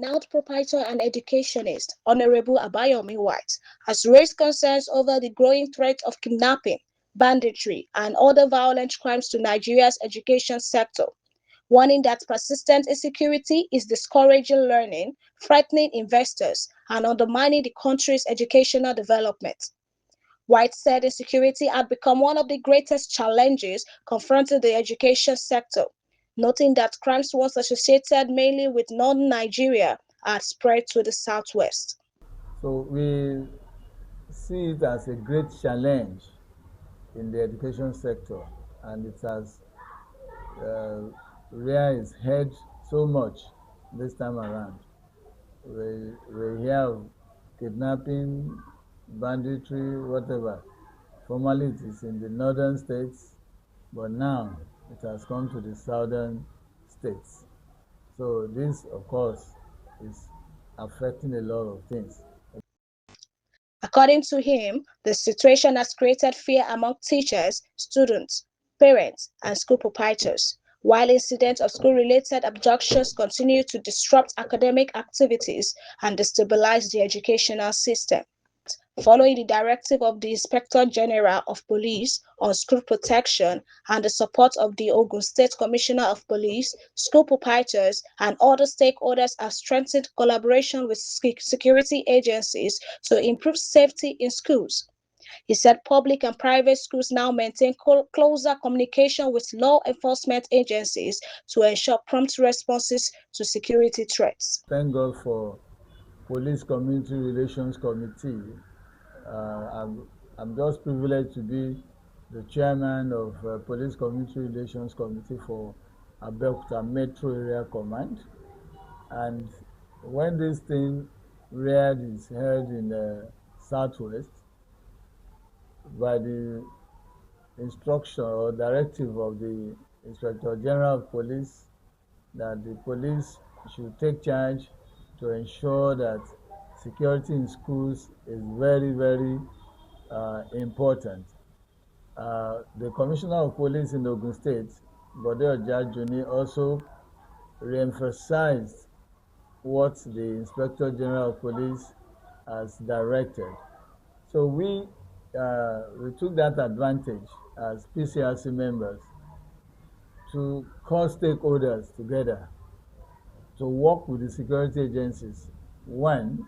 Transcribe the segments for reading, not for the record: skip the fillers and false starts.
renowned proprietor and educationist, Honorable Abayomi White, has raised concerns over the growing threat of kidnapping, banditry, and other violent crimes to Nigeria's education sector, warning that persistent insecurity is discouraging learning, threatening investors, and undermining the country's educational development. White said insecurity had become one of the greatest challenges confronting the education sector, noting that crimes once associated mainly with northern Nigeria had spread to the southwest. So we see it as a great challenge in the education sector, and it has uh, reared its head so much this time around. We hear of kidnapping, banditry, whatever. Formerly it is in the northern states, but now it has come to the southern states. So this, of course, is affecting a lot of things. According to him, the situation has created fear among teachers, students, parents, and school proprietors, while incidents of school-related abductions continue to disrupt academic activities and destabilize the educational system. Following the directive of the Inspector General of Police on school protection and the support of the Ogun State Commissioner of Police, school proprietors, and other stakeholders have strengthened collaboration with security agencies to improve safety in schools. He said public and private schools now maintain closer communication with law enforcement agencies to ensure prompt responses to security threats. Thank God for Police Community Relations Committee. I'm just privileged to be the chairman of Police Community Relations Committee for Abeokuta Metro Area Command. And when this thing reared its head in the southwest, by the instruction or directive of the Inspector General of Police, that the police should take charge to ensure that security in schools is very, very important. The Commissioner of Police in Ogun State, Bode Ojajuni, also re-emphasized what the Inspector General of Police has directed. So we took that advantage as PCRC members to call stakeholders together to work with the security agencies. One,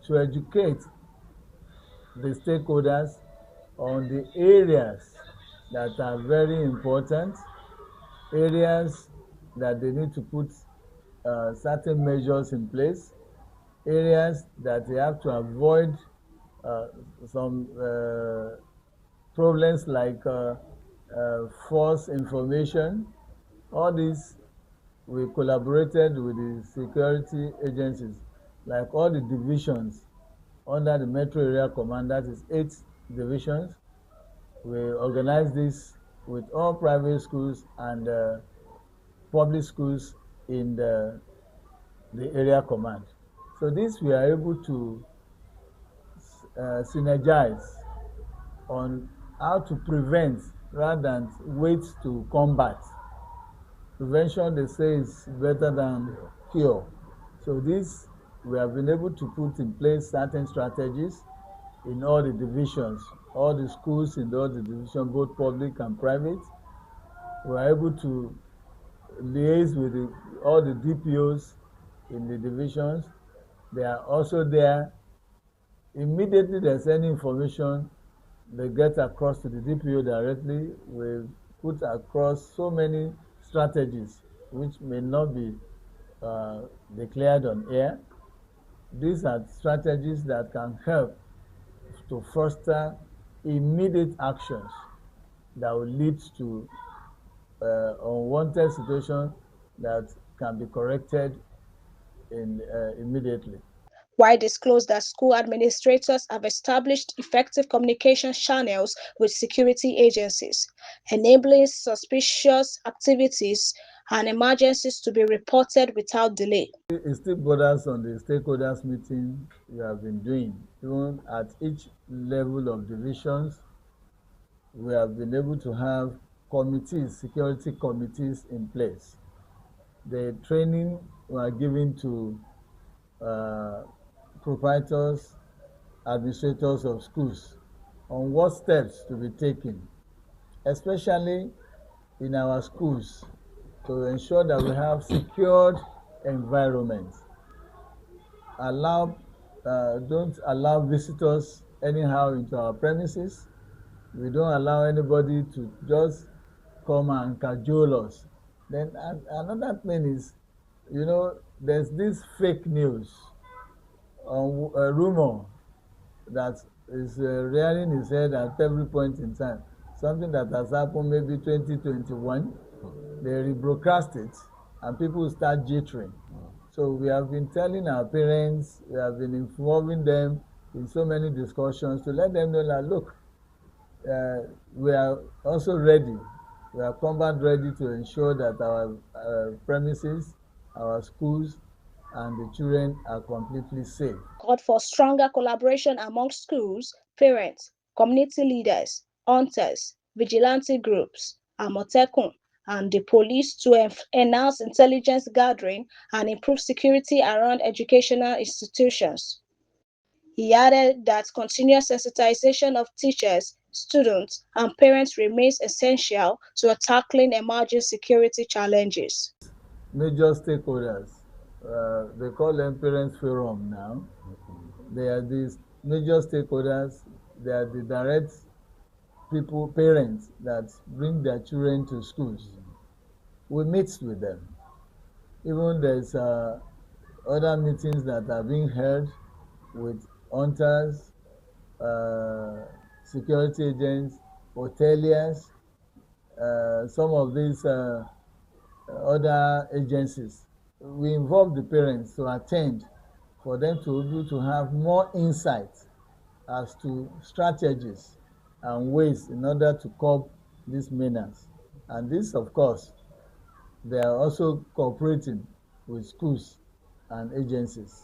to educate the stakeholders on the areas that are very important, areas that they need to put certain measures in place, areas that they have to avoid some problems like false information. All these, we collaborated with the security agencies, like all the divisions under the Metro Area Command, that is 8 divisions. We organized this with all private schools and public schools in the area command. So this we are able to synergize on how to prevent rather than wait to combat. Prevention, they say, is better than cure. So this, we have been able to put in place certain strategies in all the divisions, all the schools in all the divisions, both public and private. We are able to liaise with all the DPOs in the divisions. They are also there. Immediately there's any information, they get across to the DPO directly. We put across so many strategies which may not be declared on air. These are strategies that can help to foster immediate actions that will lead to unwanted situations that can be corrected immediately. White disclosed that school administrators have established effective communication channels with security agencies, enabling suspicious activities and emergencies to be reported without delay. It still borders on the stakeholders meeting we have been doing. Even at each level of divisions, we have been able to have committees, security committees in place. The training we are given to uh, proprietors, administrators of schools on what steps to be taken, especially in our schools, to ensure that we have secured environments. Don't allow visitors anyhow into our premises. We don't allow anybody to just come and cajole us. Then another thing is, there's this fake news on a rumor that is rearing its head at every point in time. Something that has happened maybe 2021, they rebroadcast it and people start jittering. So we have been telling our parents, we have been involving them in so many discussions to let them know that, look, we are also ready. We are combat ready to ensure that our premises, our schools, and the children are completely safe. Called for stronger collaboration among schools, parents, community leaders, hunters, vigilante groups, Amotekun, and the police to enhance intelligence gathering and improve security around educational institutions. He added that continuous sensitization of teachers, students, and parents remains essential to tackling emerging security challenges. Major stakeholders, they call them parents forum now. They are these major stakeholders. They are the direct people, parents that bring their children to schools. We meet with them. Even there's other meetings that are being held with hunters, uh, security agents, hoteliers, some of these other agencies. We involve the parents to attend for them to be able to have more insight as to strategies and ways in order to curb these menace. And this, of course, they are also cooperating with schools and agencies.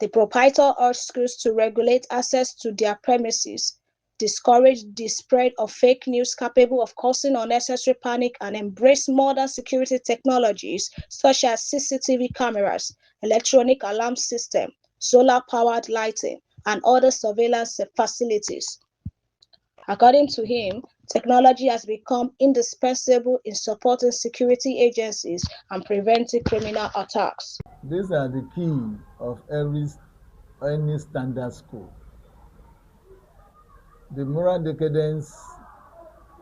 The proprietor urged schools to regulate access to their premises, discourage the spread of fake news capable of causing unnecessary panic, and embrace modern security technologies such as CCTV cameras, electronic alarm system, solar-powered lighting, and other surveillance facilities. According to him, technology has become indispensable in supporting security agencies and preventing criminal attacks. These are the key of any standard school. The moral decadence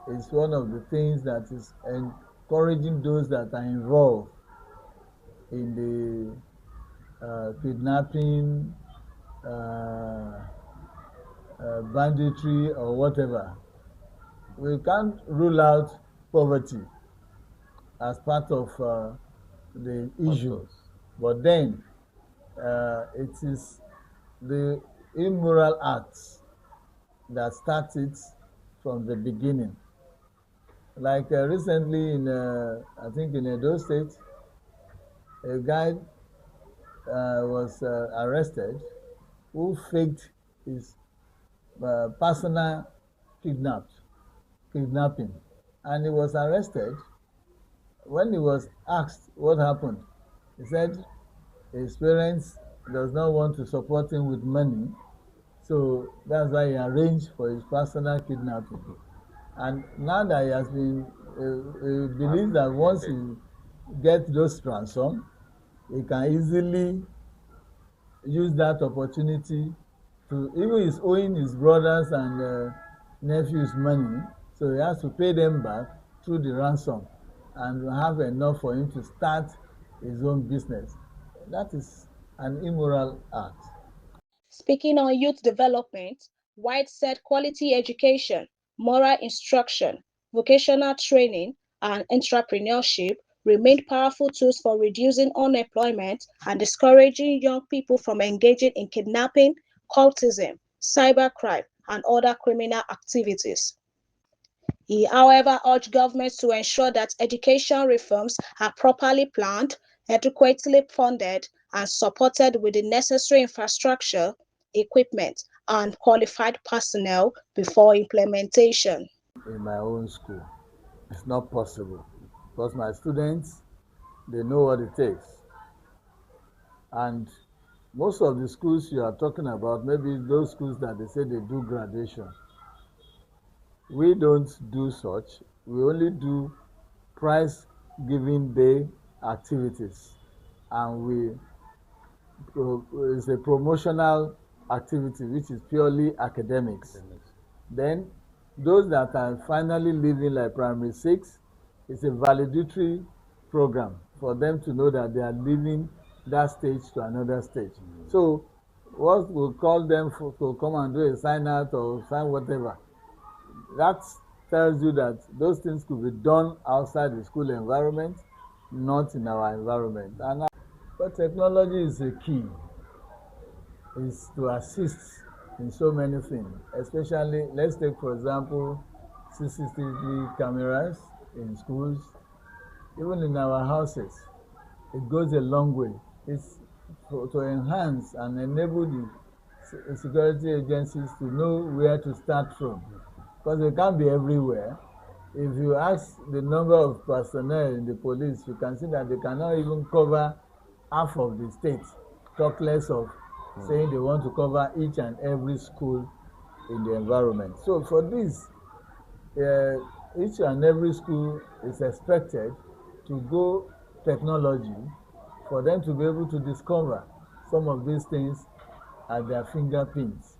is one of the things that is encouraging those that are involved in the kidnapping, uh, banditry, or whatever. We can't rule out poverty as part of the issue, but then it is the immoral acts that started from the beginning. Like recently I think in Edo State, a guy was arrested who faked his personal kidnapping, and he was arrested. When he was asked what happened, he said his parents does not want to support him with money, so that's why he arranged for his personal kidnapping. And now that he has been, he believes that once he gets those ransom, he can easily use that opportunity to, even he's owing his brothers and nephews money, so he has to pay them back through the ransom and have enough for him to start his own business. That is an immoral act. Speaking on youth development, White said quality education, moral instruction, vocational training, and entrepreneurship remained powerful tools for reducing unemployment and discouraging young people from engaging in kidnapping, cultism, cybercrime, and other criminal activities. He, however, urged governments to ensure that education reforms are properly planned, adequately funded, and supported with the necessary infrastructure, equipment, and qualified personnel before implementation. In my own school, it's not possible because my students, they know what it takes. And most of the schools you are talking about, maybe those schools that they say they do graduation, we don't do such. We only do prize giving day activities, and it's a promotional activity which is purely academics. Then those that are finally leaving like primary six, it's a valedictory program for them to know that they are leaving that stage to another stage. So what we'll call them to come and do a sign out or sign whatever, that tells you that those things could be done outside the school environment, not in our environment. But technology is a key, is to assist in so many things, especially, let's take for example, CCTV cameras in schools, even in our houses. It goes a long way. It's to enhance and enable the security agencies to know where to start from, because they can't be everywhere. If you ask the number of personnel in the police, you can see that they cannot even cover half of the state, talk less of saying they want to cover each and every school in the environment. So for this, each and every school is expected to go technology for them to be able to discover some of these things at their fingerprints.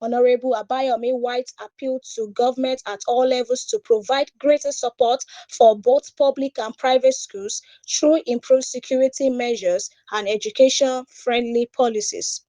Honorable Abayomi White appealed to government at all levels to provide greater support for both public and private schools through improved security measures and education-friendly policies.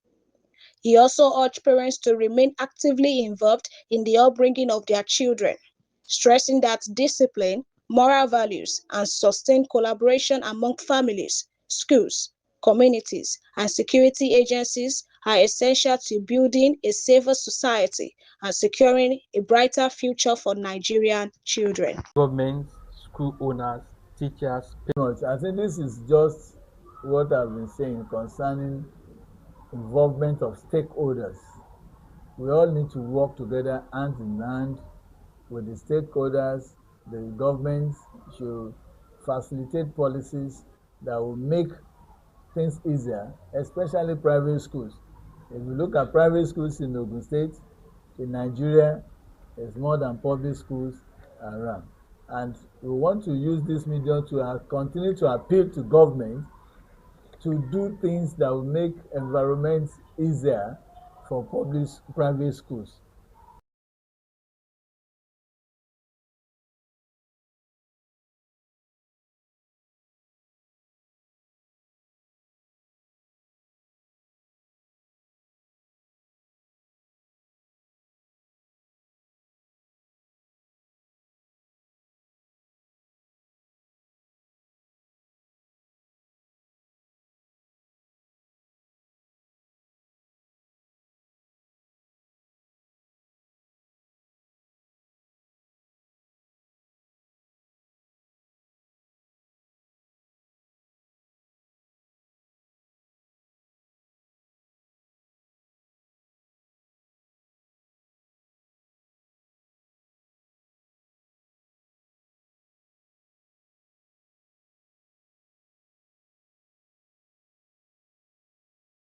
He also urged parents to remain actively involved in the upbringing of their children, stressing that discipline, moral values, and sustained collaboration among families, schools, communities, and security agencies are essential to building a safer society and securing a brighter future for Nigerian children. Governments, school owners, teachers, Much. I think this is just what I've been saying concerning involvement of stakeholders. We all need to work together hand in hand with the stakeholders. The government should facilitate policies that will make things easier, especially private schools. If you look at private schools in Ogun State, in Nigeria, there's more than public schools around. And we want to use this medium to continue to appeal to government to do things that will make environments easier for private schools.